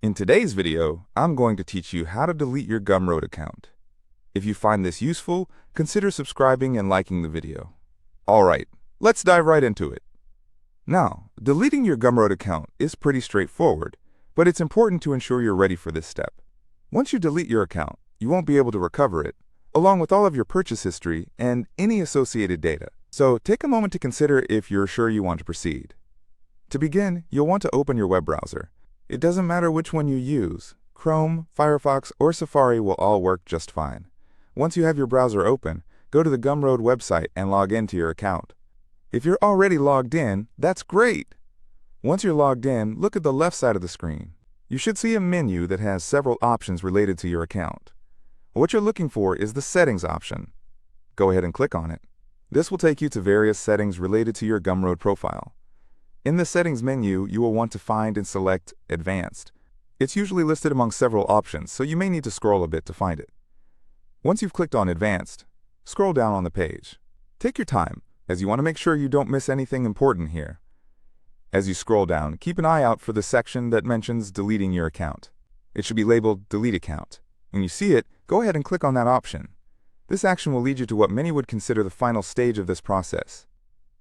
In today's video, I'm going to teach you how to delete your Gumroad account. If you find this useful, consider subscribing and liking the video. Alright, let's dive right into it. Now, deleting your Gumroad account is pretty straightforward, but it's important to ensure you're ready for this step. Once you delete your account, you won't be able to recover it, along with all of your purchase history and any associated data. So take a moment to consider if you're sure you want to proceed. To begin, you'll want to open your web browser. It doesn't matter which one you use. Chrome, Firefox, or Safari will all work just fine. Once you have your browser open, go to the Gumroad website and log into your account. If you're already logged in, that's great! Once you're logged in, look at the left side of the screen. You should see a menu that has several options related to your account. What you're looking for is the Settings option. Go ahead and click on it. This will take you to various settings related to your Gumroad profile. In the Settings menu, you will want to find and select Advanced. It's usually listed among several options, so you may need to scroll a bit to find it. Once you've clicked on Advanced, scroll down on the page. Take your time, as you want to make sure you don't miss anything important here. As you scroll down, keep an eye out for the section that mentions deleting your account. It should be labeled Delete Account. When you see it, go ahead and click on that option. This action will lead you to what many would consider the final stage of this process.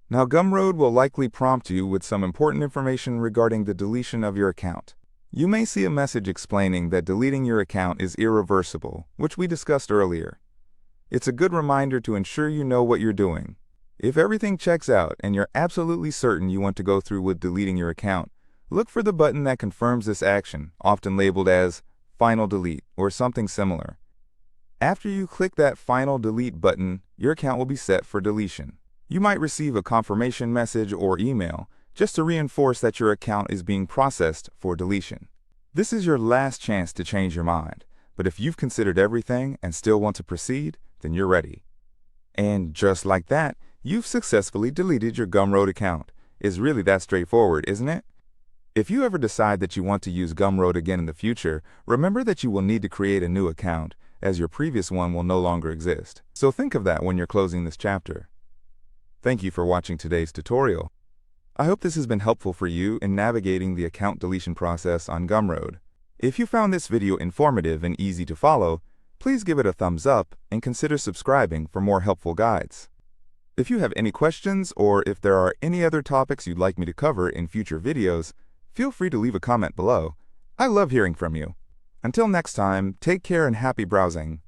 Now, Gumroad will likely prompt you with some important information regarding the deletion of your account. You may see a message explaining that deleting your account is irreversible, which we discussed earlier. It's a good reminder to ensure you know what you're doing. If everything checks out and you're absolutely certain you want to go through with deleting your account, look for the button that confirms this action, often labeled as Final Delete or something similar. After you click that Final Delete button, your account will be set for deletion. You might receive a confirmation message or email just to reinforce that your account is being processed for deletion. This is your last chance to change your mind, but if you've considered everything and still want to proceed, then you're ready. And just like that, you've successfully deleted your Gumroad account. It's really that straightforward, isn't it? If you ever decide that you want to use Gumroad again in the future, remember that you will need to create a new account, as your previous one will no longer exist. So think of that when you're closing this chapter. Thank you for watching today's tutorial. I hope this has been helpful for you in navigating the account deletion process on Gumroad. If you found this video informative and easy to follow, please give it a thumbs up and consider subscribing for more helpful guides. If you have any questions or if there are any other topics you'd like me to cover in future videos, feel free to leave a comment below. I love hearing from you. Until next time, take care and happy browsing.